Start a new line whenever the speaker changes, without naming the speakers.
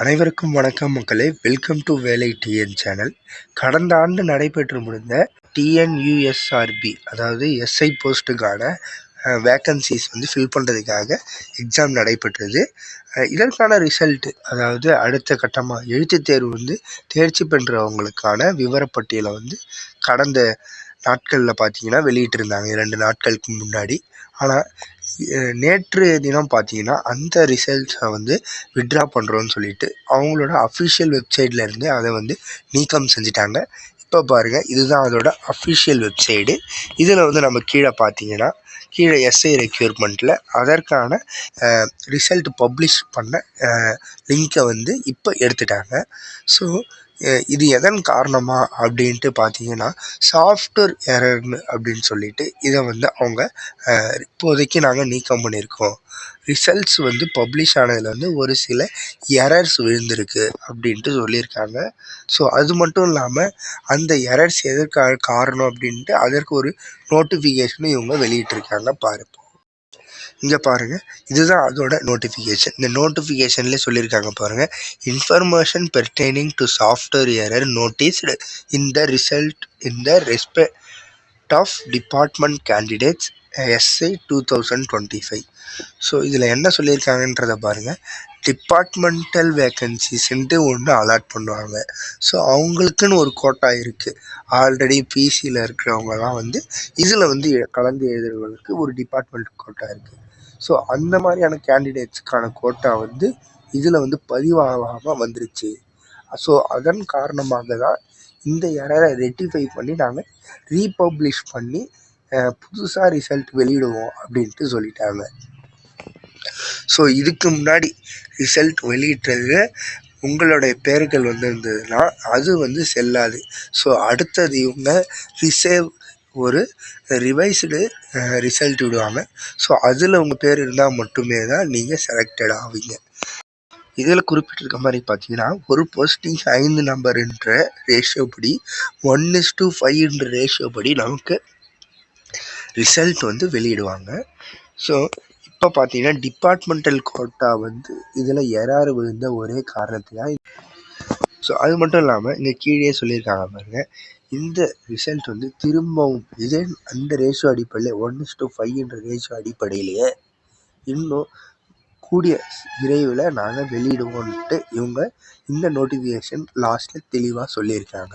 அனைவருக்கும் வணக்கம் மக்களே. வெல்கம் டு வேலை டிஎன் சேனல். கடந்த ஆண்டு நடைபெற்று முடிந்த டிஎன்யூஎஸ்ஆர்பி அதாவது எஸ்ஐ போஸ்ட்டுக்கான வேக்கன்சிஸ் ஃபில் பண்ணுறதுக்காக எக்ஸாம் நடைபெற்றது. இதற்கான ரிசல்ட்டு அதாவது அடுத்த கட்டமாக எழுத்துத் தேர்வு தேர்ச்சி பெற்றவங்களுக்கான விவரப்பட்டியலை கடந்த நாட்களில் பார்த்தீங்கன்னா வெளியிட்டிருந்தாங்க 2 நாட்களுக்கு முன்னாடி. ஆனால் நேற்று தினம் பார்த்தீங்கன்னா அந்த ரிசல்ட்ஸை வித்ட்ரா பண்ணுறோன்னு சொல்லிட்டு அவங்களோட அஃபிஷியல் வெப்சைட்லேருந்து அதை நீக்கம் செஞ்சிட்டாங்க. இப்போ பாருங்கள், இதுதான் அதோட அஃபிஷியல் வெப்சைடு. இதில் நம்ம கீழே எஸ்ஐ ரெக்யூர்மெண்ட்டில் அதற்கான ரிசல்ட் பப்ளிஷ் பண்ண லிங்க்கை இப்போ எடுத்துட்டாங்க. ஸோ இது எதன் காரணமாக அப்படின்ட்டு பார்த்தீங்கன்னா சாஃப்ட்வேர் எரர்னு அப்படின்னு சொல்லிட்டு இதை அவங்க இப்போதைக்கு நாங்கள் நீக்கம் பண்ணியிருக்கோம். ரிசல்ட்ஸ் பப்ளிஷ் ஆனதில் ஒரு சில எரர்ஸ் விழுந்திருக்கு அப்படின்ட்டு சொல்லியிருக்காங்க. ஸோ அது மட்டும் இல்லாமல் அந்த எரர்ஸ் எதற்காக காரணம் அப்படின்ட்டு அதற்கு ஒரு நோட்டிஃபிகேஷனும் இவங்க வெளியிட்டிருக்காங்க. பாருங்கள், இங்கே பாருங்கள், இதுதான் அதோட நோட்டிஃபிகேஷன். இந்த நோட்டிஃபிகேஷன்லேயே சொல்லியிருக்காங்க பாருங்கள், information pertaining to software error noticed in the result in the respect of department candidates SI 2025. So இதில் என்ன சொல்லியிருக்காங்கன்றதை பாருங்கள். டிபார்ட்மெண்டல் வேக்கன்சிஸ்ன்ட்டு ஒன்று அலாட் பண்ணுவாங்க. ஸோ அவங்களுக்குன்னு ஒரு கோட்டா இருக்குது. ஆல்ரெடி பிசியில் இருக்கிறவங்கலாம் இதில் கலந்து எழுதுறவங்களுக்கு ஒரு டிபார்ட்மெண்ட் கோட்டா இருக்குது. ஸோ அந்த மாதிரியான கேண்டிடேட்ஸுக்கான கோட்டா இதில் பதிவாகாமல் வந்துருச்சு. ஸோ அதன் காரணமாக தான் இந்த எரரை ரெக்டிஃபை பண்ணி நாங்கள் ரீபப்ளிஷ் பண்ணி புதுசாக ரிசல்ட் வெளியிடுவோம் அப்படின்ட்டு சொல்லிட்டாங்க. ஸோ இதுக்கு முன்னாடி ரிசல்ட் வெளியிட்டது உங்களுடைய பேர்கள் இருந்ததுன்னா அது செல்லாது. ஸோ அடுத்தது இவங்க ஒரு ரிவைஸ்டு ரிசல்ட் விடுவாங்க. ஸோ அதில் உங்கள் பேர் இருந்தால் மட்டுமே தான் நீங்கள் செலக்டட் ஆவீங்க. இதில் குறிப்பிட்டிருக்க மாதிரி பார்த்தீங்கன்னா ஒரு போஸ்டிங் 5 நம்பர்ன்ற ரேஷியோ படி 1:5 ரேஷியோ படி நமக்கு ரிசல்ட் வெளியிடுவாங்க. ஸோ இப்போ பார்த்தீங்கன்னா டிபார்ட்மெண்டல் கோட்டா இதில் எரர் விழுந்த ஒரே காரணத்தினால். ஸோ அது மட்டும் இல்லாமல் இங்கே கீழே சொல்லியிருக்காங்க பாருங்கள், இந்த ரிசல்ட் திரும்பவும் இதே அந்த ரேஷியோ அடிப்படையில் 1:5 ரேஷியோ அடிப்படையிலேயே இன்னும் கூடிய விரைவில் நாங்கள் வெளியிடுவோன்ட்டு இவங்க இந்த நோட்டிஃபிகேஷன் லாஸ்ட்டில் தெளிவாக சொல்லியிருக்காங்க.